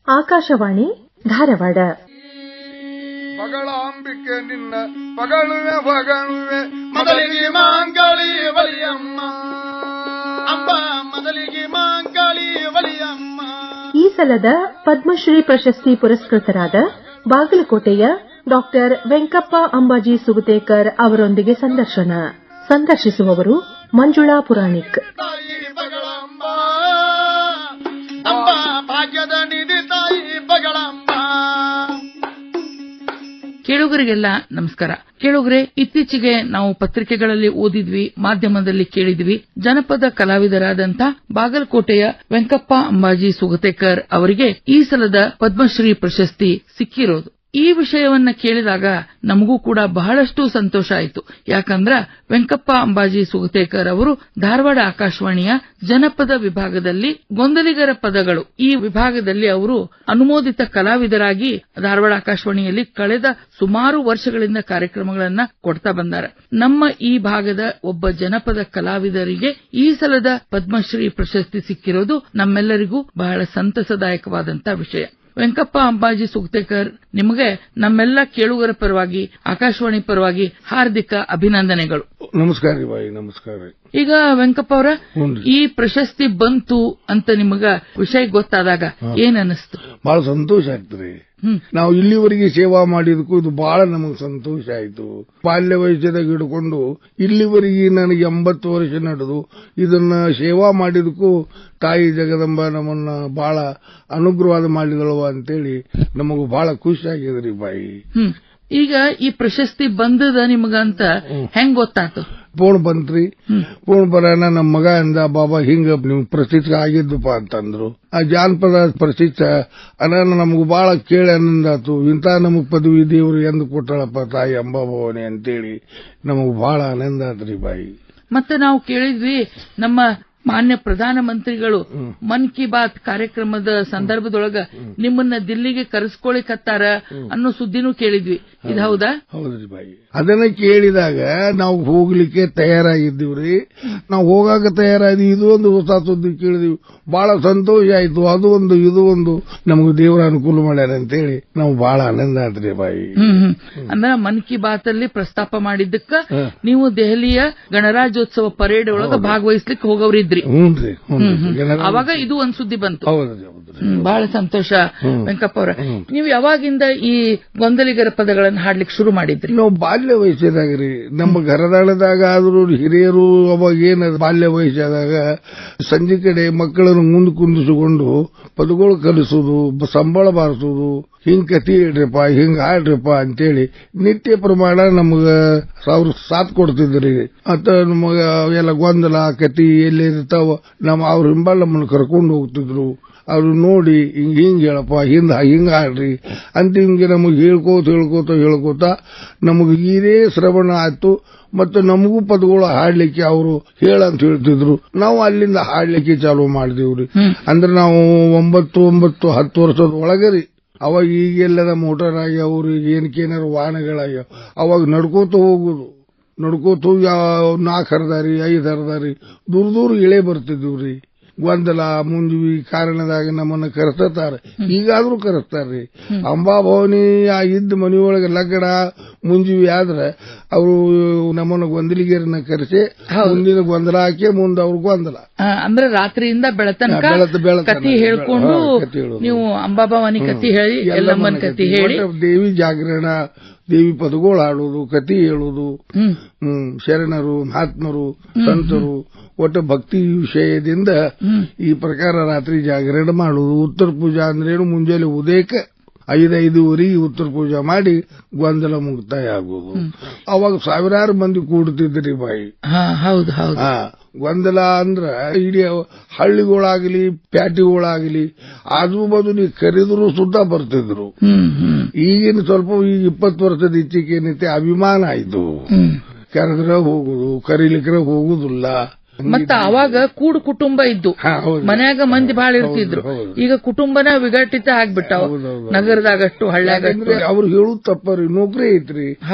ಆಕಾಶವಾಣಿ ಧಾರವಾಡ. ಪಗಳಾಂಬಿಕೆ ನಿನ್ನ ಪಗಳುವೆ ಪಗಳುವೆ ಮೊದಲಿಗೆ ಮಾಂಗಳಿ ಬಲಿಯಮ್ಮ ಅಂಬ ಮೊದಲಿಗೆ ಮಾಂಗಳಿ ಬಲಿಯಮ್ಮ. ಈ ಸಲದ ಪದ್ಮಶ್ರೀ ಪ್ರಶಸ್ತಿ ಪುರಸ್ಕೃತರಾದ ಬಾಗಲಕೋಟೆಯ ಡಾಕ್ಟರ್ ವೆಂಕಪ್ಪ ಅಂಬಾಜಿ ಸುಗತೇಕರ್ ಅವರೊಂದಿಗೆ ಸಂದರ್ಶಿಸುವವರು ಮಂಜುಳಾ ಪುರಾಣಿಕ್. ಭಾಗ್ಯದ ನಿಧಿ ತಾಯಿ ಬಗಳಮ್ಮ. ಕೇಳುಗರಿಗೆಲ್ಲ ನಮಸ್ಕಾರ. ಕೇಳುಗರೆ, ಇತ್ತೀಚೆಗೆ ನಾವು ಪತ್ರಿಕೆಗಳಲ್ಲಿ ಓದಿದ್ವಿ, ಮಾಧ್ಯಮದಲ್ಲಿ ಕೇಳಿದ್ವಿ, ಜನಪದ ಕಲಾವಿದರಾದಂಥ ಬಾಗಲಕೋಟೆಯ ವೆಂಕಪ್ಪ ಅಂಬಾಜಿ ಸುಗತೇಕರ್ ಅವರಿಗೆ ಈ ಸಲದ ಪದ್ಮಶ್ರೀ ಪ್ರಶಸ್ತಿ ಸಿಕ್ಕಿರೋದು. ಈ ವಿಷಯವನ್ನ ಕೇಳಿದಾಗ ನಮಗೂ ಕೂಡ ಬಹಳಷ್ಟು ಸಂತೋಷ ಆಯಿತು. ಯಾಕಂದ್ರ ವೆಂಕಪ್ಪ ಅಂಬಾಜಿ ಸುಗತೇಕರ್ ಅವರು ಧಾರವಾಡ ಆಕಾಶವಾಣಿಯ ಜನಪದ ವಿಭಾಗದಲ್ಲಿ ಗೊಂದಲಿಗರ ಪದಗಳು ಈ ವಿಭಾಗದಲ್ಲಿ ಅವರು ಅನುಮೋದಿತ ಕಲಾವಿದರಾಗಿ ಧಾರವಾಡ ಆಕಾಶವಾಣಿಯಲ್ಲಿ ಕಳೆದ ಸುಮಾರು ವರ್ಷಗಳಿಂದ ಕಾರ್ಯಕ್ರಮಗಳನ್ನ ಕೊಡ್ತಾ ಬಂದಾರ. ನಮ್ಮ ಈ ಭಾಗದ ಒಬ್ಬ ಜನಪದ ಕಲಾವಿದರಿಗೆ ಈ ಸಲದ ಪದ್ಮಶ್ರೀ ಪ್ರಶಸ್ತಿ ಸಿಕ್ಕಿರೋದು ನಮ್ಮೆಲ್ಲರಿಗೂ ಬಹಳ ಸಂತಸದಾಯಕವಾದಂತಹ ವಿಷಯ. ವೆಂಕಪ್ಪ ಅಂಬಾಜಿ ಸುಗತೇಕರ್, ನಿಮಗೆ ನಮ್ಮೆಲ್ಲ ಕೇಳುಗರ ಪರವಾಗಿ, ಆಕಾಶವಾಣಿ ಪರವಾಗಿ ಹಾರ್ದಿಕ ಅಭಿನಂದನೆಗಳು. ನಮಸ್ಕಾರ ಬಾಯಿ, ನಮಸ್ಕಾರ. ಈಗ ವೆಂಕಪ್ಪ ಅವರ ಈ ಪ್ರಶಸ್ತಿ ಬಂತು ಅಂತ ನಿಮಗ ವಿಷಯ ಗೊತ್ತಾದಾಗ ಏನ್ ಅನಿಸ್ತು? ಬಹಳ ಸಂತೋಷ ಆಗ್ತದೆ. ನಾವು ಇಲ್ಲಿವರೆಗೆ ಸೇವಾ ಮಾಡಿದಕ್ಕೂ ಇದು ಬಹಳ ನಮಗೆ ಸಂತೋಷ ಆಯ್ತು. ಬಾಲ್ಯ ವಯಸ್ಸದಾಗ ಹಿಡ್ಕೊಂಡು ಇಲ್ಲಿವರೆಗೆ ನನಗೆ 80 ವರ್ಷ ನಡೆದು ಇದನ್ನ ಸೇವಾ ಮಾಡಿದಕ್ಕೂ ತಾಯಿ ಜಗದಂಬ ನಮ್ಮನ್ನ ಬಹಳ ಅನುಗ್ರಹ ಮಾಡಿದಳವ ಅಂತೇಳಿ ನಮಗೂ ಬಹಳ ಖುಷಿ ಆಗಿದ್ರಿ ಬಾಯಿ. ಈಗ ಈ ಪ್ರಶಸ್ತಿ ಬಂದದ ನಿಮಗಂತ ಹೆಂಗ್ ಗೊತ್ತಾಯ್ತು? ಫೋನ್ ಬಂತ್ರಿ. ಫೋನ್ ಬರೋಣ ನಮ್ಮ ಮಗ ಅಂದ, ಬಾಬಾ ಹಿಂಗ ನಿಮ್ ಪ್ರಸಿದ್ಧ ಆಗಿದ್ದಪ್ಪ ಅಂತಂದ್ರು. ಆ ಜಾನಪದ ಪ್ರಸಿದ್ಧ ಅನ್ನ ನಮಗೂ ಬಹಳ ಕೇಳಿ ಆನಂದ ಆತು. ಇಂಥ ನಮಗ್ ಪದವಿ ದೇವರು ಎಂದು ಕೊಟ್ಟಳಪ್ಪ ತಾಯಿ ಅಂಬಾಭವಾನಿ ಅಂತೇಳಿ ನಮಗ್ ಬಹಳ ಆನಂದ ಆತ್ರಿ ಬಾಯಿ. ಮತ್ತೆ ನಾವು ಕೇಳಿದ್ವಿ, ನಮ್ಮ ಮಾನ್ಯ ಪ್ರಧಾನಮಂತ್ರಿಗಳು ಮನ್ ಕಿ ಬಾತ್ ಕಾರ್ಯಕ್ರಮದ ಸಂದರ್ಭದೊಳಗ ನಿಮ್ಮನ್ನ ದಿಲ್ಲಿಗೆ ಕರೆಸ್ಕೊಳಿಕತ್ತಾರ ಅನ್ನೋ ಸುದ್ದಿನೂ ಕೇಳಿದ್ವಿ. ಇದು ಹೌದಾ? ಹೌದ್ರಿ ಬಾಯಿ. ಅದನ್ನ ಕೇಳಿದಾಗ ನಾವು ಹೋಗ್ಲಿಕ್ಕೆ ತಯಾರಾಗಿದ್ದೀವ್ರಿ. ನಾವು ಹೋಗಾಕ ತಯಾರಾದ್ವಿ. ಇದು ಒಂದು ಹೊಸ ಸುದ್ದಿ ಕೇಳಿದ್ವಿ, ಬಹಳ ಸಂತೋಷ ಆಯ್ತು. ಅದು ಒಂದು ಇದು ಒಂದು ನಮಗೂ ದೇವರ ಅನುಕೂಲ ಮಾಡ್ಯಾರ ಅಂತೇಳಿ ನಾವು ಬಹಳ ಆನಂದ ಆತ್ರಿ ಬಾಯಿ. ಅಂದ್ರೆ ಮನ್ ಕಿ ಬಾತ್ ಅಲ್ಲಿ ಪ್ರಸ್ತಾಪ ಮಾಡಿದ್ದಕ್ಕ ನೀವು ದೆಹಲಿಯ ಗಣರಾಜ್ಯೋತ್ಸವ ಪರೇಡ್ ಒಳಗ ಭಾಗವಹಿಸ್ಲಿಕ್ಕೆ ಹೋಗವ್ರಿದ್ರಿ. ಅವಾಗ ಇದು ಒಂದ್ ಸುದ್ದಿ ಬಂತು. ಬಹಳ ಸಂತೋಷ ವೆಂಕಪ್ಪ ಅವರ. ನೀವು ಯಾವಾಗಿಂದ ಈ ಗೊಂದಲಿಗರ ಪದಗಳನ್ನು ಹಾಡ್ಲಿಕ್ಕೆ ಶುರು ಮಾಡಿದ್ರಿ? ನಾವು ಬಾಲ್ಯ ವಯಸ್ಸದಾಗ್ರಿ. ನಮ್ಮ ಗರದಾಳದಾಗ ಆದ್ರೂ ಹಿರಿಯರು ಅವಾಗ ಏನ ಬಾಲ್ಯ ವಯಸ್ಸಾದಾಗ ಸಂಜೆ ಕಡೆ ಮಕ್ಕಳನ್ನು ಮುಂದೆ ಕುಂದಿಸಿಕೊಂಡು ಪದಗಳು ಕಲಿಸೋದು, ಸಂಬಳ ಬಾರಿಸೋದು, ಹಿಂಗ್ ಕತಿ ಹೇಳ್ರಿಪ್ಪ, ಹಿಂಗ್ ಹಾಡ್ರಿಪ್ಪ ಅಂತೇಳಿ ನಿತ್ಯ ಪ್ರಮಾಣ ನಮಗ ಅವ್ರು ಸಾಥ್ ಕೊಡ್ತಿದ್ರಿ. ಮತ್ತ ನಮಗ ಎಲ್ಲ ಗೊಂದಲ ಕತಿ ಎಲ್ಲಿ ಇರ್ತಾವ ಅವ್ರ ಹಿಂಬಾಲ ನಮ್ಮನ್ನು ಕರ್ಕೊಂಡು ಹೋಗ್ತಿದ್ರು. ಅವ್ರು ನೋಡಿ ಹಿಂಗ್ ಹೇಳಪ್ಪ, ಹಿಂಗ ಹಾಡ್ರಿ ಅಂತ ಹಿಂಗೆ ನಮಗ್ ಹೇಳ್ಕೋತ ನಮಗ್ ಇದೇ ಶ್ರವಣ ಆಯ್ತು. ಮತ್ತೆ ನಮಗೂ ಪದಗಳು ಹಾಡ್ಲಿಕ್ಕೆ ಅವರು ಹೇಳಂತ ಹೇಳ್ತಿದ್ರು. ನಾವು ಅಲ್ಲಿಂದ ಹಾಡ್ಲಿಕ್ಕೆ ಚಾಲೂ ಮಾಡಿದೀವ್ರಿ. ಅಂದ್ರೆ ನಾವು 9-10 ವರ್ಷದ ಒಳಗರಿ. ಅವಾಗ ಈಗೆಲ್ಲದ ಮೋಟಾರ್ ಆಗ್ಯಾವ, ಅವ್ರಿಗೆ ಏನಕ್ಕೇನಾರು ವಾಹನಗಳಾಗ್ಯಾವ. ಅವಾಗ ನಡ್ಕೋತ ಹೋಗುದು, ನಡ್ಕೋತ ಹೋಗಿ 4 ಹರದಾರಿ 5 ಹರದಾರಿ ದೂರ ಇಳೆ ಬರ್ತಿದ್ವಿ. ಗೊಂದಲ ಮುಂಜಿ ಕಾರಣದಾಗ ನಮ್ಮನ್ನ ಕರೆಸ್ತಾರೆ. ಈಗಾದ್ರೂ ಕರೆಸ್ತಾರ್ರಿ. ಅಂಬಾಭವಾನಿ ಇದ್ದ ಮನೆಯೊಳಗೆ ಲಗ್ನ ಮುಂಜಿವಿ ಆದ್ರೆ ಅವರು ನಮ್ಮನ್ನ ಗೊಂದಲಿಗರನ್ನ ಕರೆಸಿ ಮುಂದಿನ ಗೊಂದಲ ಹಾಕಿ ಮುಂದೆ ಅವ್ರ ಗೊಂದಲ ಅಂದ್ರೆ ರಾತ್ರಿಯಿಂದ ಬೆಳತನಕ ಕತಿ ಹೇಳ್ಕೊಂಡು ನೀವು ಅಂಬಾಭವಾನಿ ಕತಿ ಹೇಳಿ, ಎಲ್ಲಮ್ಮನ ಕತಿ ಹೇಳಿ, ದೇವಿ ಜಾಗರಣ, ದೇವಿ ಪದಗಳು ಹಾಡೋದು, ಕತಿ ಹೇಳೋದು, ಶರಣರು, ಮಹಾತ್ಮರು, ಸಂತರು, ಒಟ್ಟು ಭಕ್ತಿ ವಿಷಯದಿಂದ ಈ ಪ್ರಕಾರ ರಾತ್ರಿ ಜಾಗರಣೆ ಮಾಡುವುದು. ಉತ್ತರ ಪೂಜಾ ಅಂದ್ರೇನು, ಮುಂಜಾನೆ ಉದಯಕ್ಕೆ 5-5:30 ಉತ್ತರ ಪೂಜಾ ಮಾಡಿ ಗೊಂದಲ ಮುಕ್ತಾಯ ಆಗುವುದು. ಅವಾಗ ಸಾವಿರಾರು ಮಂದಿ ಕೂಡ್ತಿದ್ರಿ ಬಾಯಿ. ಹೌದು ಹೌದು. ಗೊಂದಲ ಅಂದ್ರ ಇಡೀ ಹಳ್ಳಿಗಳಾಗಲಿ ಪ್ಯಾಟಿಗಳಾಗಲಿ ಆಜು ಬಾಜು ನೀವು ಕರೆದ್ರು ಸುದ್ದ ಬರ್ತಿದ್ರು. ಈಗಿನ ಸ್ವಲ್ಪ ಈಗ 20 ವರ್ಷದ ಈಚೆಗೆ ಏನೈತೆ ಅಭಿಮಾನ ಆಯ್ತು. ಕರೆದ್ರೆ ಹೋಗುದು, ಕರೀಲಿಕ್ರೆ ಹೋಗುದಿಲ್ಲ. ಮತ್ತ ಅವಾಗ ಕೂಡು ಕುಟುಂಬ ಇದ್ದು ಮನ್ಯಾಗ ಮಂದಿ ಬಾಳ ಇರ್ತಿದ್ರು. ಈಗ ಕುಟುಂಬನ ವಿಘಟಿತ ಆಗ್ಬಿಟ್ಟಾವ ನಗರದಾಗಷ್ಟು ಹಳ್ಳ್ಯಾಗಷ್ಟು. ಅವ್ರು ಹೇಳುದು ತಪ್ಪರಿ, ನೌಕರಿ ಐತ್ರಿ,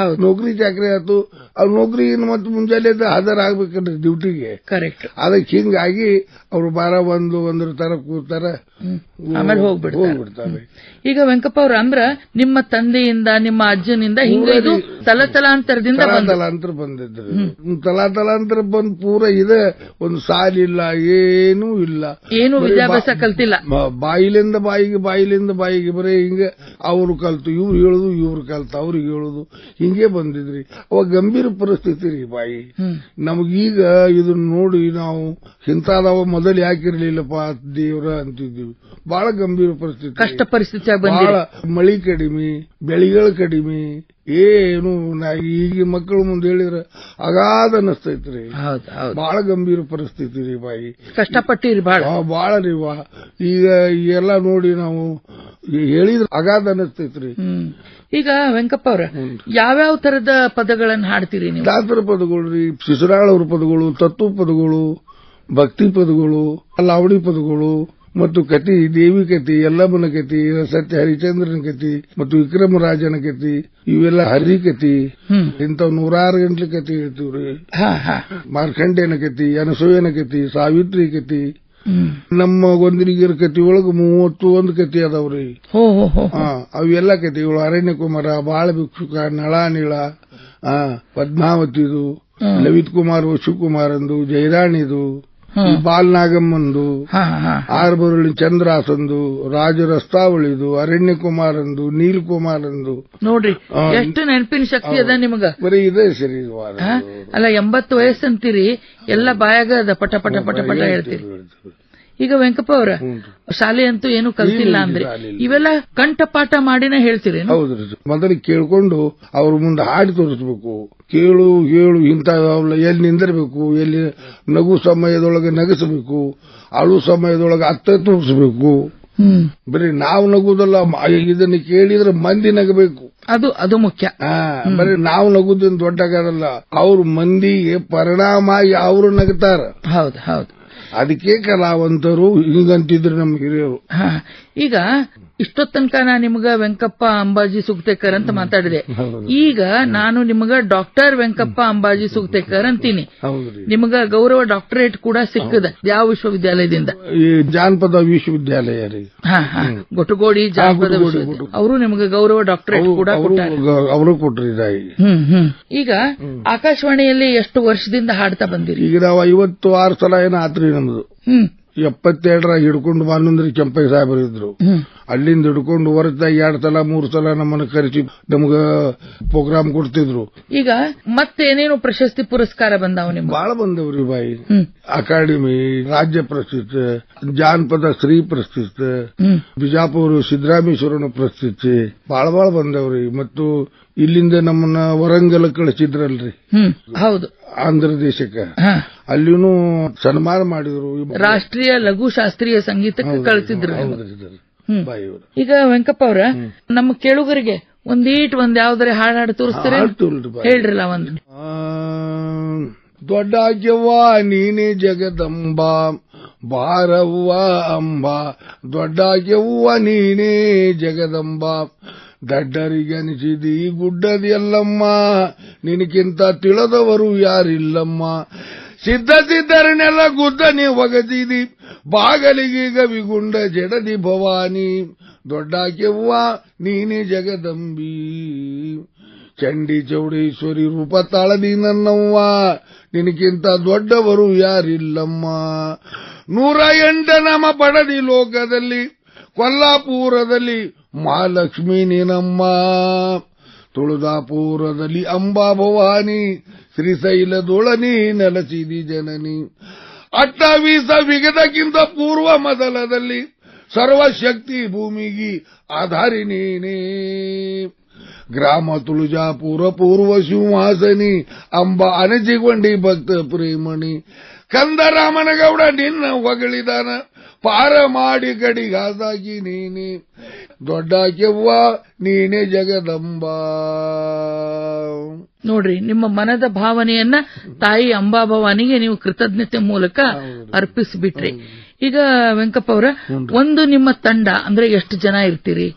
ನೌಕರಿ ಚಾಕ್ರಿ ಆಯ್ತು, ಅವ್ರ ನೌಕರಿ ಮತ್ತೆ ಮುಂಜಾನೆ ಹಾಜರ್ ಆಗ್ಬೇಕಲ್ರಿ ಡ್ಯೂಟಿಗೆ. ಕರೆಕ್ಟ್. ಅದಕ್ಕೆ ಹಿಂಗಾಗಿ ಅವ್ರು ಒಂದ್ರ ತರ ಕೂತಾರ, ಆಮೇಲೆ ಹೋಗ್ಬಿಡ್ತಾರೆ. ಈಗ ವೆಂಕಪ್ಪ ಅವ್ರ ಅಂದ್ರ ನಿಮ್ಮ ತಂದೆಯಿಂದ ನಿಮ್ಮ ಅಜ್ಜನಿಂದ ಹಿಂಗ ಇದು ತಲತಲಾಂತರದಿಂದ ಬಂದಿದ್ರು. ತಲಾಂತರ ಬಂದ್ ಪೂರ ಇದೆ, ಒಂದು ಸಾಲಿಲ್ಲ, ಏನೂ ಇಲ್ಲ, ಏನು ವಿದ್ಯಾಭ್ಯಾಸ ಕಲ್ತಿಲ್ಲ. ಬಾಯಿಲಿಂದ ಬಾಯಿಗೆ ಬರೀ ಹಿಂಗ ಅವ್ರು ಕಲ್ತು ಇವ್ರು ಹೇಳುದು, ಇವ್ರು ಕಲ್ತು ಅವ್ರಿಗೆ ಹೇಳುದು, ಹಿಂಗೆ ಬಂದಿದ್ರಿ. ಅವಾಗ ಗಂಭೀರ ಪರಿಸ್ಥಿತಿ ರೀ ಬಾಯಿ. ನಮಗೀಗ ಇದನ್ನ ನೋಡಿ ನಾವು ಇಂಥದವ ಮೊದಲು ಯಾಕಿರ್ಲಿಲ್ಲಪ್ಪ ದೇವ್ರ ಅಂತಿದ್ದೀವಿ. ಬಹಳ ಗಂಭೀರ ಪರಿಸ್ಥಿತಿ, ಕಷ್ಟ ಪರಿಸ್ಥಿತಿ, ಬಹಳ ಮಳಿ ಕಡಿಮೆ, ಬೆಳೆಗಳು ಕಡಿಮೆ, ಏನು ಈಗ ಮಕ್ಕಳು ಮುಂದೆ ಹೇಳಿದ್ರೆ ಅಗಾಧ ಅನಿಸ್ತೈತ್ರಿ. ಬಹಳ ಗಂಭೀರ ಪರಿಸ್ಥಿತಿ ರೀ ಬಾಯಿ. ಕಷ್ಟಪಟ್ಟಿರಿ ಬಹಳ ರೀ. ಈಗ ಎಲ್ಲ ನೋಡಿ ನಾವು ಹೇಳಿದ್ರೆ ಅಗಾಧ ಅನಿಸ್ತೈತ್ರಿ. ಈಗ ವೆಂಕಪ್ಪ ಅವ್ರ ಯಾವ್ಯಾವ ತರದ ಪದಗಳನ್ನ ಹಾಡ್ತೀರಿ ನೀವು? ದಾಸರ ಪದಗಳು ರೀ, ಶಿಶುರಾಳವ್ರ ಪದಗಳು, ತತ್ವ ಪದಗಳು, ಭಕ್ತಿ ಪದಗಳು, ಲಾವಡಿ ಪದಗಳು, ಮತ್ತು ಕತಿ, ದೇವಿ ಕತಿ, ಯಲ್ಲಮ್ಮನ ಕತಿ, ಸತ್ಯ ಹರಿಚಂದ್ರನ ಕತಿ ಮತ್ತು ವಿಕ್ರಮರಾಜನ ಕತಿ, ಇವೆಲ್ಲ ಹರಿಕತಿ, ಇಂಥವ್ 106 ಗಂಟೆ ಕತಿ ಹೇಳ್ತೀವ್ರಿ. ಮಾರ್ಕಂಡೇಯನ ಕತಿ, ಅನಸೂಯನ ಕತಿ, ಸಾವಿತ್ರಿ ಕತಿ, ನಮ್ಮ ಗೊಂದಲಿಗರ ಕತಿ ಒಳಗ 31 ಕತಿ ಅದಾವ್ರಿ. ಅವೆಲ್ಲ ಕತಿಗಳು ಅರಣ್ಯ ಕುಮಾರ, ಬಾಳ ಭಿಕ್ಷುಕ, ನಳಾನೀಳ, ಪದ್ಮಾವತಿದು, ಲಲಿತ್ ಕುಮಾರ್ ವಶುಕುಮಾರಂದು, ಜಯರಾಣಿದು, ಬಾಲ್ನಾಗಮ್ಮಂದು, ಆರ್ಬರುಳಿ ಚಂದ್ರಾಸಂದು, ರಾಜರಸ್ತಾವಳಿದು, ಅರಣ್ಯ ಕುಮಾರಂದು, ನೀಲ್ ಕುಮಾರಂದು. ನೋಡ್ರಿ ಎಷ್ಟು ನೆನಪಿನ ಶಕ್ತಿ ಅದ ನಿಮಗ. ಬರೀ ಇದೆ ಸರಿ. ಅಲ್ಲ 80 ವಯಸ್ಸಂತೀರಿ, ಎಲ್ಲ ಬಾಯಾಗ ಪಟ ಪಟ ಪಟ ಪಟ ಹೇಳ್ತೀರಿ. ಈಗ ವೆಂಕಪ್ಪ ಅವರ ಶಾಲೆ ಅಂತೂ ಏನು ಕಲ್ತಿಲ್ಲ ಅಂದ್ರೆ ಇವೆಲ್ಲ ಕಂಠಪಾಠ ಮಾಡಿನ ಹೇಳ್ತೀರಿ? ಹೌದ್ರಿ. ಮೊದಲು ಕೇಳ್ಕೊಂಡು ಅವ್ರ ಮುಂದೆ ಹಾಡಿ ತೋರಿಸ್ಬೇಕು. ಕೇಳು ಇಂಥ ಎಲ್ಲಿ ನಿಂದಿರಬೇಕು, ಎಲ್ಲಿ ನಗು ಸಮಯದೊಳಗೆ ನಗಿಸಬೇಕು, ಅಳು ಸಮಯದೊಳಗೆ ಅತ್ತ ತೋರಿಸಬೇಕು. ಬರೀ ನಾವು ನಗುದಲ್ಲ, ಇದನ್ನ ಕೇಳಿದ್ರೆ ಮಂದಿ ನಗಬೇಕು, ಅದು ಮುಖ್ಯ. ಬರೀ ನಾವು ನಗುದನ್ ದೊಡ್ಡಗಾರಲ್ಲ, ಅವ್ರು ಮಂದಿಗೆ ಪರಿಣಾಮ ಆಗಿ ಅವರು ನಗ್ತಾರ. ಹೌದು. ಅದಕ್ಕೆ ಕಲಾವಂತರು ಹಿಂಗಂತಿದ್ರು ನಮ್ಮ ಹಿರಿಯರು. ಈಗ ಇಷ್ಟೊತ್ತನಕ ನಾ ನಿಮ್ಗ ವೆಂಕಪ್ಪ ಅಂಬಾಜಿ ಸುಗತೇಕರ್ ಅಂತ ಮಾತಾಡಿದೆ. ಈಗ ನಾನು ನಿಮ್ಗ ಡಾಕ್ಟರ್ ವೆಂಕಪ್ಪ ಅಂಬಾಜಿ ಸುಗತೇಕರ್ ಅಂತೀನಿ. ನಿಮ್ಗ ಗೌರವ ಡಾಕ್ಟರೇಟ್ ಕೂಡ ಸಿಕ್ಕದ ಯಾವ ವಿಶ್ವವಿದ್ಯಾಲಯದಿಂದ? ಈ ಜಾನಪದ ವಿಶ್ವವಿದ್ಯಾಲಯ ರೀ. ಗೊಟಗೋಡಿ ಜಾನಪದ ವಿಶ್ವವಿದ್ಯಾಲಯ ಅವರು ನಿಮ್ಗ ಗೌರವ ಡಾಕ್ಟರೇಟ್ ಕೂಡ ಅವರು ಕೊಟ್ಟರಿದ್ದಾರೆ. ಈಗ ಆಕಾಶವಾಣಿಯಲ್ಲಿ ಎಷ್ಟು ವರ್ಷದಿಂದ ಹಾಡ್ತಾ ಬಂದಿರಿ? ಈಗ ನಾವು 56 ಸಲ ಏನೋ ಆತ್ರಿ ನಮ್ದು. 72 ಹಿಡ್ಕೊಂಡು ಬಾನಂದ್ರಿ ಕೆಂಪಯ್ಯ ಸಾಹೇಬರು ಇದ್ರು. ಅಲ್ಲಿಂದ ಹಿಡ್ಕೊಂಡು ವರ್ಷದಾಗ 2 ಸಲ 3 ಸಲ ನಮ್ಮನ್ನ ಕರೆಸಿ ನಮ್ಗ ಪ್ರೋಗ್ರಾಮ್ ಕೊಡ್ತಿದ್ರು. ಈಗ ಮತ್ತೇನೇನು ಪ್ರಶಸ್ತಿ ಪುರಸ್ಕಾರ ಬಂದಾವ? ನಿಮ್ಗೆ ಬಹಳ ಬಂದವ್ರಿ ಬಾಯಿ. ಅಕಾಡೆಮಿ, ರಾಜ್ಯ ಪ್ರಶಸ್ತಿ, ಜಾನಪದ ಶ್ರೀ ಪ್ರಶಸ್ತಿ, ಬಿಜಾಪುರ ಸಿದ್ದರಾಮೇಶ್ವರನ ಪ್ರಶಸ್ತಿ ಬಹಳ ಬಂದವ್ರಿ. ಮತ್ತು ಇಲ್ಲಿಂದ ನಮ್ಮನ್ನ ವರಂಗಲ್ ಕಳಿಸಿದ್ರಲ್ರಿ, ಹೌದು, ಆಂಧ್ರ ದೇಶಕ್ಕೆ, ಅಲ್ಲಿನೂ ಸನ್ಮಾನ ಮಾಡಿದ್ರು. ರಾಷ್ಟ್ರೀಯ ಲಘು ಶಾಸ್ತ್ರೀಯ ಸಂಗೀತಕ್ಕೆ ಕಳಿಸಿದ್ರು. ಈಗ ವೆಂಕಪ್ಪ ಅವ್ರ ನಮ್ಮ ಕೇಳುಗರಿಗೆ ಒಂದ್ ಯಾವ್ದಾರೆ ಹಾಡು ತೋರಿಸ್ತಾರೆ ಹೇಳ್ರಲ್ಲ. ಒಂದು ದೊಡ್ಡಾಗ್ಯವ್ವ ನೀನೇ ಜಗದಂಬ ಬಾರವ್ವ ಅಂಬ, ದೊಡ್ಡಾಗ್ಯವ್ವ ನೀನೇ ಜಗದಂಬ, ದಡ್ಡರಿಗನಿಸಿದಿ ಗುಡ್ಡದೆಲ್ಲಮ್ಮ, ನಿನಕ್ಕಿಂತ ತಿಳಿದವರು ಯಾರಿಲ್ಲಮ್ಮ, ಸಿದ್ಧರನ್ನೆಲ್ಲ ಗುದ್ದನೆ ಒಗದಿದಿ, ಬಾಗಲಿಗೆ ಗವಿಗುಂಡ ಜಡದಿ ಭವಾನಿ, ದೊಡ್ಡಾಕ್ಯವ್ವ ನೀನೇ ಜಗದಂಬಿ, ಚಂಡಿ ಚೌಡೇಶ್ವರಿ ರೂಪ ತಾಳದಿ ನನ್ನವ್ವ, ನಿನಕ್ಕಿಂತ ದೊಡ್ಡವರು ಯಾರಿಲ್ಲಮ್ಮ, 108 ನಾಮ ಪಡದಿ ಲೋಕದಲ್ಲಿ, ಕೊಲ್ಲಾಪುರದಲ್ಲಿ ಮಹಾಲಕ್ಷ್ಮೀ ನೀನಮ್ಮ, ತುಳದಾಪುರದಲ್ಲಿ ಅಂಬಾ ಭವಾನಿ, ಶ್ರೀಶೈಲದೊಳನಿ ನೆಲಸಿದಿ ಜನನಿ, 28 ವಿಗದಕ್ಕಿಂತ ಪೂರ್ವ ಮೊದಲದಲ್ಲಿ ಸರ್ವಶಕ್ತಿ ಭೂಮಿಗೆ ಆಧಾರಿ ನೀನೇ, ಗ್ರಾಮ ತುಳಜಾಪುರ ಪೂರ್ವ ಸಿಂಹಾಸನಿ ಅಂಬ ಅನಜಿಗೊಂಡಿ ಭಕ್ತ ಪ್ರೇಮಣಿ, ಕಂದರಾಮನಗೌಡ ನಿನ್ನ ಹೊಗಳಿದಾನ ಪಾರ ಮಾಡಿ ಗಡಿಗಾದಾಗಿ ನೀನೆ, ದೊಡ್ಡಾಕ್ಯವ್ವ ನೀನೆ ಜಗದಂಬ. ನೋಡ್ರಿ, ನಿಮ್ಮ ಮನದ ಭಾವನೆಯನ್ನ ತಾಯಿ ಅಂಬಾಭವಾನಿಗೆ ನೀವು ಕೃತಜ್ಞತೆ ಮೂಲಕ ಅರ್ಪಿಸಿಬಿಟ್ರಿ. ಈಗ ವೆಂಕಪ್ಪ ಅವರ ಒಂದು ನಿಮ್ಮ ತಂಡ ಅಂದ್ರೆ ಎಷ್ಟು ಜನ ಇರ್ತೀರಿ,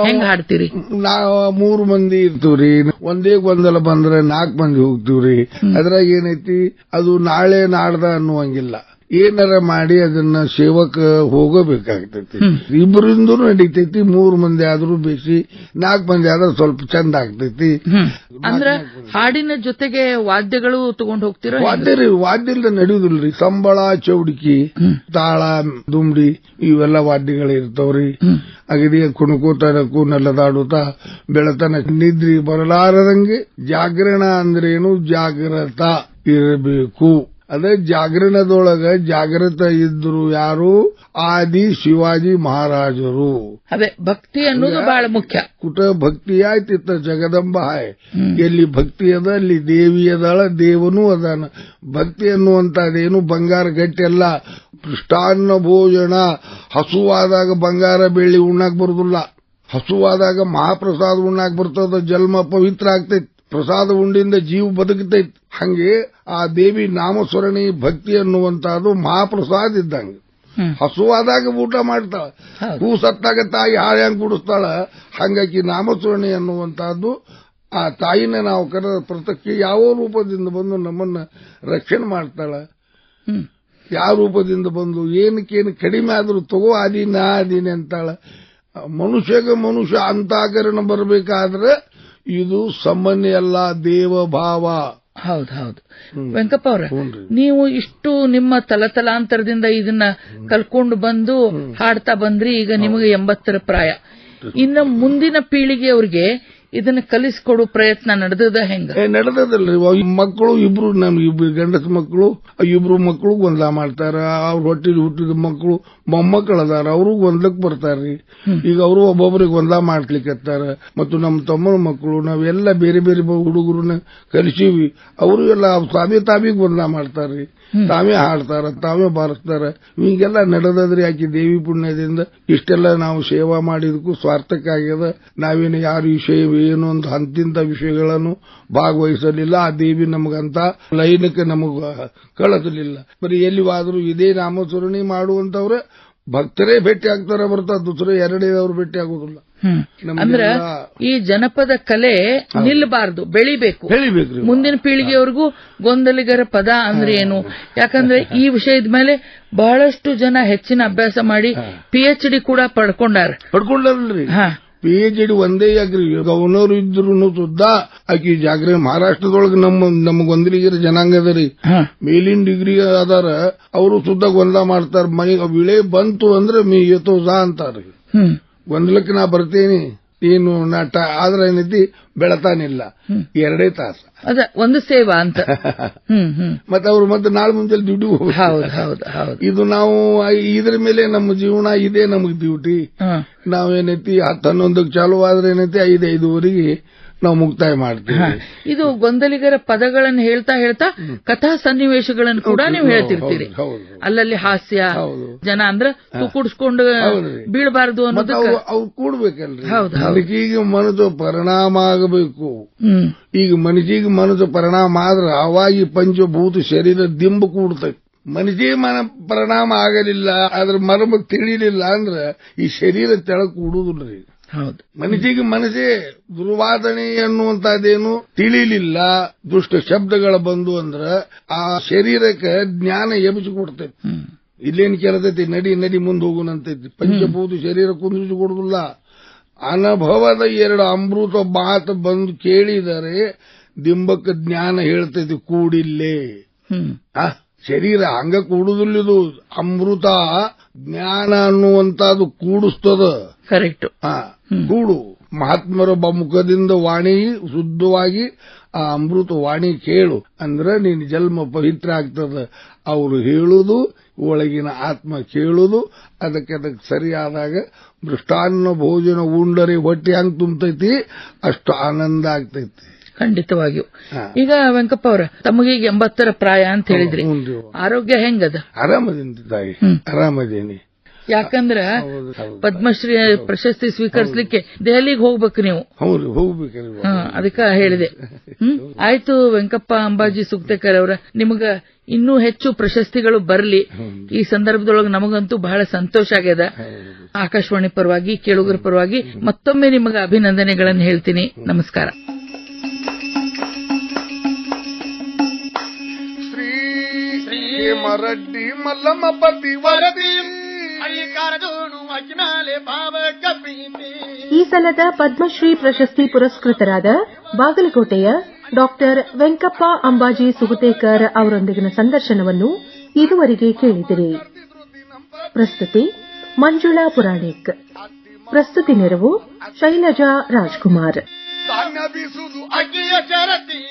ಹೆಂಗ್ ಹಾಡ್ತೀರಿ? ನಾವು 3 ಮಂದಿ ಇರ್ತೀವ್ರಿ. ಒಂದೇ ಗೊಂದಲ ಬಂದ್ರೆ 4 ಮಂದಿ ಹೋಗ್ತೀವ್ರಿ. ಅದ್ರಾಗ ಏನೈತಿ, ಅದು ನಾಳೆ ನಾಡ್ದ ಅನ್ನುವಂಗಿಲ್ಲ. ಏನಾರ ಮಾಡಿ ಅದನ್ನ ಸೇವಕ ಹೋಗಬೇಕಾಗ್ತೈತಿ. ಇಬ್ಬರಿಂದೂ ನಡೀತೈತಿ. 3 ಮಂದಿ ಆದ್ರೂ ಬೇಸಿ, 4 ಮಂದಿ ಆದ್ರೆ ಸ್ವಲ್ಪ ಚಂದ ಆಗ್ತೈತಿ. ಅಂದ್ರ ಹಾಡಿನ ಜೊತೆಗೆ ವಾದ್ಯಗಳು ತಗೊಂಡ್ ಹೋಗ್ತಿರೋ? ವಾದ್ಯ ಇಲ್ದ ನಡೆಯುದಿಲ್ರಿ. ಸಂಬಳ, ಚೌಡಿಕಿ, ತಾಳ, ದುಮ್ಡಿ ಇವೆಲ್ಲ ವಾದ್ಯಗಳು ಇರ್ತಾವ್ರಿ. ಅಗದಿ ಕುಣಕೋತನಕ್ಕೂ ನೆಲದಾಡುತ್ತಾ ಬೆಳತನ ನಿದ್ರಿ ಬರಲಾರದಂಗೆ ಜಾಗರಣ ಅಂದ್ರೇನು, ಜಾಗೃತ ಇರಬೇಕು. ಅದೇ ಜಾಗರಣದೊಳಗ ಜಾಗೃತ ಇದ್ರು ಯಾರು? ಆದಿ ಶಿವಾಜಿ ಮಹಾರಾಜರು. ಅದೇ ಭಕ್ತಿ ಅನ್ನೋದು ಬಹಳ ಮುಖ್ಯ. ಕುಟ ಭಕ್ತಿ ಆಯ್ತಿತ್ತ ಜಗದಂಬ ಹಾಯ್. ಎಲ್ಲಿ ಭಕ್ತಿ ಅದ ಅಲ್ಲಿ ದೇವಿ ಅದಳ, ದೇವನೂ ಅದಾನ. ಭಕ್ತಿ ಅನ್ನುವಂತದೇನು ಬಂಗಾರ ಗಟ್ಟಿ ಅಲ್ಲ. ಪೃಷ್ಟಾನ್ನ ಭೋಜನ. ಹಸುವಾದಾಗ ಬಂಗಾರ ಬೆಳ್ಳಿ ಉಣ್ಣಾಕ್ ಬರುದಿಲ್ಲ. ಹಸುವಾದಾಗ ಮಹಾಪ್ರಸಾದ ಉಣ್ಣಾಕ್ ಬರ್ತದ. ಜನ್ಮ ಪವಿತ್ರ ಆಗ್ತೈತಿ. ಪ್ರಸಾದ ಉಂಡಿಂದ ಜೀವ ಬದುಕತೈತಿ. ಹಂಗೆ ಆ ದೇವಿ ನಾಮಸ್ಮರಣೆ ಭಕ್ತಿ ಅನ್ನುವಂತಹದ್ದು ಮಹಾಪ್ರಸಾದ ಇದ್ದಂಗೆ. ಹಸುವಾದಾಗ ಊಟ ಮಾಡ್ತಾಳ, ಹೂ ಸತ್ತಾಗ ತಾಯಿ ಹಾಳು ಹೆಂಗ್ ಕುಡಿಸ್ತಾಳ, ಹಂಗಾಗಿ ನಾಮಸ್ಮರಣೆ ಅನ್ನುವಂತಹದ್ದು ಆ ತಾಯಿನ ನಾವು ಕರೆದ ಪ್ರತಕ್ಕೆ ಯಾವ ರೂಪದಿಂದ ಬಂದು ನಮ್ಮನ್ನ ರಕ್ಷಣೆ ಮಾಡ್ತಾಳ. ಯಾವ ರೂಪದಿಂದ ಬಂದು ಏನಕ್ಕೇನು ಕಡಿಮೆ ಆದ್ರೂ ತಗೋ ಆದೀನ ಆದೀನಿ ಅಂತಾಳ. ಮನುಷ್ಯ ಅಂತಾಕರಣ ಬರಬೇಕಾದ್ರೆ ಇದು ಸಾಮಾನ್ಯ ಅಲ್ಲ, ದೇವಭಾವ. ಹೌದು ವೆಂಕಪ್ಪ ಅವ್ರ, ನೀವು ಇಷ್ಟು ನಿಮ್ಮ ತಲತಲಾಂತರದಿಂದ ಇದನ್ನ ಕಲ್ಕೊಂಡು ಬಂದು ಹಾಡ್ತಾ ಬಂದ್ರಿ. ಈಗ ನಿಮಗೆ 80ರ ಪ್ರಾಯ. ಇನ್ನು ಮುಂದಿನ ಪೀಳಿಗೆಯವ್ರಿಗೆ ಇದನ್ನ ಕಲಿಸ್ಕೊಡೋ ಪ್ರಯತ್ನ ನಡೆದದ ಹೆಂಗ? ನಡೆದಲ್ರಿ. ಮಕ್ಕಳು ಇಬ್ರು, ನಮ್ಗೆ ಗಂಡಸ ಮಕ್ಕಳು, ಇಬ್ರು ಮಕ್ಕಳು ಗೊಂದಲ ಮಾಡ್ತಾರ. ಅವ್ರ ಹೊಟ್ಟಿಲಿ ಹುಟ್ಟಿದ ಮಕ್ಕಳು ಮೊಮ್ಮಕ್ಕಳು ಅದಾರ, ಅವ್ರು ಗೊಂದಲಕ್ ಬರ್ತಾರ್ರಿ. ಈಗ ಅವರು ಒಬ್ಬೊಬ್ರಿಗೆ ಗೊಂದಲ ಮಾಡ್ಲಿಕ್ಕತ್ತಾರ. ಮತ್ತು ನಮ್ಮ ತಮ್ಮನ ಮಕ್ಕಳು ನಾವೆಲ್ಲ ಬೇರೆ ಬೇರೆ ಹುಡುಗರನ್ನ ಕಲಿಸೀವಿ. ಅವರು ಎಲ್ಲ ತಾವೇ ಗೊಂದಲ ಮಾಡ್ತಾರ್ರಿ. ತಾವೇ ಹಾಡ್ತಾರ, ತಾವೇ ಬಾರಿಸ್ತಾರ. ಹಿಂಗೆಲ್ಲ ನಡೆದದ್ರಿ. ಆಕಿ ದೇವಿ ಪುಣ್ಯದಿಂದ ಇಷ್ಟೆಲ್ಲ ನಾವು ಸೇವಾ ಮಾಡಿದಕ್ಕೂ ಸ್ವಾರ್ಥಕ್ಕಾಗ್ಯದ. ನಾವೇನು ಯಾರು ವಿಷಯ ಏನು ಅಂತ ಅಂತಿಂತ ವಿಷಯಗಳನ್ನು ಭಾಗವಹಿಸಲಿಲ್ಲ. ಆ ದೇವಿ ನಮಗಂತ ಲೈನಕ್ಕೆ ನಮಗ ಕಳಿಸಲಿಲ್ಲ. ಬರೀ ಎಲ್ಲಿವಾದ್ರೂ ಇದೇ ನಾಮಸ್ಮರಣೆ ಮಾಡುವಂತವ್ರೆ ಭಕ್ತರೇ ಭೇಟಿ ಆಗ್ತಾರ ಬರ್ತಾ, ದುಸರೆ ಎರಡೇದವ್ರು ಭೇಟಿ ಆಗುದಿಲ್ಲ. ಅಂದ್ರ ಈ ಜನಪದ ಕಲೆ ನಿಲ್ಲಬಾರದು, ಬೆಳಿಬೇಕು. ಮುಂದಿನ ಪೀಳಿಗೆಯವರೆಗೂ ಗೊಂದಲಿಗರ ಪದ ಅಂದ್ರೆ ಏನು? ಯಾಕಂದ್ರೆ ಈ ವಿಷಯದ ಮೇಲೆ ಬಹಳಷ್ಟು ಜನ ಹೆಚ್ಚಿನ ಅಭ್ಯಾಸ ಮಾಡಿ PhD ಕೂಡ ಪಡ್ಕೊಂಡಾರ್ರಿ. PhD ಒಂದೇ ಆಗ್ರಿ. ಗವರ್ನರ್ ಇದ್ರು ಸುದ್ದ ಆಕಿ ಜಾಗ್ರೆ ಮಹಾರಾಷ್ಟ್ರದೊಳಗೆ ನಮ್ಮ ಗೊಂದಲಿಗರ ಜನಾಂಗ ಅದರಿ. ಮೇಲಿನ ಡಿಗ್ರಿ ಅದಾರ, ಅವರು ಸುದ್ದ ಗೊಂದಲ ಮಾಡ್ತಾರ. ಮೈ ವಿಳೆ ಬಂತು ಅಂದ್ರೆ ಮೀ ಯತೋಜಾ ಅಂತಾರ್ರಿ. ಗೊಂದಲಕ್ಕೆ ನಾ ಬರ್ತೇನೆ ಏನು ನಾಟ ಆದ್ರೆ ಏನೈತಿ, ಬೆಳತಾನಿಲ್ಲ 2 ತಾಸು. ಅದ ಒಂದು ಸೇವಾ ಅಂತ. ಮತ್ತೆ ಅವ್ರು ಮತ್ತೆ ನಾಳೆ ಮುಂಜಾನೆ ಡ್ಯೂಟಿ ಹೋಗ್ತಾರೆ. ಇದು ನಾವು ಇದ್ರ ಮೇಲೆ ನಮ್ಮ ಜೀವನ, ಇದೇ ನಮಗ್ ಡ್ಯೂಟಿ. ನಾವೇನೈತಿ 10-11ಕ್ಕೆ ಚಾಲು ಆದ್ರೆ ಏನೈತಿ 5-5:30ಗೆ ನಾವು ಮುಕ್ತಾಯ ಮಾಡ್ತೀವಿ. ಇದು ಗೊಂದಲಿಗರ ಪದಗಳನ್ನು ಹೇಳ್ತಾ ಕಥಾ ಸನ್ನಿವೇಶಗಳನ್ನು ಕೂಡ ನೀವು ಹೇಳ್ತಿರ್ತೀರಿ. ಅಲ್ಲಲ್ಲಿ ಹಾಸ್ಯ, ಜನ ಅಂದ್ರೆ ತುಕುಡ್ಸ್ಕೊಂಡು ಬೀಳಬಾರದು ಅನ್ನೋದು ಅವು ಕೂಡ್ಬೇಕಲ್ರಿ. ಈಗ ಮನಸ್ಸು ಪರಿಣಾಮ ಆಗಬೇಕು. ಈಗ ಮನುಷ್ಯಗೆ ಮನಸ್ಸು ಪರಿಣಾಮ ಆದ್ರೆ ಅವಾಗಿ ಪಂಚಭೂತ ಶರೀರ ದಿಂಬು ಕೂಡ್ತೈತಿ. ಮನುಷ್ಯ ಪರಿಣಾಮ ಆಗಲಿಲ್ಲ, ಅದ್ರ ಮರ್ಮ ತಿಳಿಲಿಲ್ಲ ಅಂದ್ರೆ ಈ ಶರೀರ ತೆಳಕ್ ಕೂಡುದಿಲ್ರಿ. ಮನುಷ್ಯಗೆ ಮನಸ್ಸೇ ದುರ್ವಾದನೆ ಅನ್ನುವಂತಹದ್ದೇನು ತಿಳಿಲಿಲ್ಲ, ದುಷ್ಟ ಶಬ್ದಗಳ ಬಂದು ಅಂದ್ರ ಆ ಶರೀರಕ್ಕೆ ಜ್ಞಾನ ಎಬ್ಬಿಸಿಕೊಡ್ತೈತಿ. ಇಲ್ಲೇನ್ ಕೇಳ್ತೈತಿ, ನಡಿ ಮುಂದೆ ಹೋಗುನಂತೈತಿ. ಪಂಚಭೂತ ಶರೀರ ಕುಂದಿಸಿ ಕೊಡುದಿಲ್ಲ. ಅನುಭವದ 2 ಅಮೃತ ಮಾತು ಬಂದು ಕೇಳಿದರೆ ದಿಂಬಕ್ಕೆ ಜ್ಞಾನ ಹೇಳ್ತೈತಿ, ಕೂಡಿಲ್ಲೇ. ಶರೀರ ಹಂಗ ಕೂಡುದಿಲ್ಲದು. ಅಮೃತ ಜ್ಞಾನ ಅನ್ನುವಂತದ್ದು ಕೂಡಿಸ್ತದ. ಕರೆಕ್ಟ್. ಕೂಡು. ಮಹಾತ್ಮರ ಮುಖದಿಂದ ವಾಣಿ ಶುದ್ಧವಾಗಿ ಆ ಅಮೃತ ವಾಣಿ ಕೇಳು ಅಂದ್ರೆ ನೀನು ಜನ್ಮ ಪವಿತ್ರ ಆಗ್ತದ. ಅವರು ಹೇಳುದು, ಒಳಗಿನ ಆತ್ಮ ಕೇಳುದು. ಅದಕ್ಕೆ ಸರಿಯಾದಾಗ ಮೃಷ್ಟಾನ್ನ ಭೋಜನ ಉಂಡರೆ ಹೊಟ್ಟೆ ಹಂಗ್ ತುಂಬತೈತಿ, ಅಷ್ಟು ಆನಂದ ಆಗ್ತೈತಿ. ಖಂಡಿತವಾಗಿಯೂ. ಈಗ ವೆಂಕಪ್ಪ ಅವರ, ತಮಗೀಗ 80ರ ಪ್ರಾಯ ಅಂತ ಹೇಳಿದ್ರಿ. ಆರೋಗ್ಯ ಹೆಂಗದ? ಆರಾಮದೇನಿ ತಾಯಿ, ಆರಾಮದೇನಿ. ಯಾಕಂದ್ರ ಪದ್ಮಶ್ರೀ ಪ್ರಶಸ್ತಿ ಸ್ವೀಕರಿಸಲಿಕ್ಕೆ ದೆಹಲಿಗೆ ಹೋಗ್ಬೇಕು ನೀವು. ಹೌದು, ಹೋಗ್ಬೇಕ್ರಿ. ಅದಕ್ಕ ಹೇಳಿದೆ. ಆಯ್ತು ವೆಂಕಪ್ಪ ಅಂಬಾಜಿ ಸುಗತೇಕರ್ ಅವರ, ನಿಮಗ ಇನ್ನೂ ಹೆಚ್ಚು ಪ್ರಶಸ್ತಿಗಳು ಬರಲಿ. ಈ ಸಂದರ್ಭದೊಳಗೆ ನಮಗಂತೂ ಬಹಳ ಸಂತೋಷ ಆಗ್ಯದ. ಆಕಾಶವಾಣಿ ಪರವಾಗಿ, ಕೇಳುಗರ ಪರವಾಗಿ ಮತ್ತೊಮ್ಮೆ ನಿಮಗೆ ಅಭಿನಂದನೆಗಳನ್ನು ಹೇಳ್ತೀನಿ. ನಮಸ್ಕಾರ. ಮರಡ್ಡಿ ಮಲ್ಲಮ್ಮ ಪತಿ ವರದಿ ಈ ಸಲದ ಪದ್ಮಶ್ರೀ ಪ್ರಶಸ್ತಿ ಪುರಸ್ಕೃತರಾದ ಬಾಗಲಕೋಟೆಯ ಡಾಕ್ಟರ್ ವೆಂಕಪ್ಪ ಅಂಬಾಜಿ ಸುಗತೇಕರ್ ಅವರೊಂದಿಗಿನ ಸಂದರ್ಶನವನ್ನು ಇದುವರೆಗೆ ಕೇಳಿದಿರಿ. ಪ್ರಸ್ತುತಿ ಮಂಜುಳಾ ಪುರಾಣಿಕ್. ಪ್ರಸ್ತುತಿ ನೆರವು ಶೈಲಜಾ ರಾಜ್ಕುಮಾರ್. ಧಾನ್ಯ ಬೀಸುವುದು ಅಕ್ಕಿಯ ಚರತಿ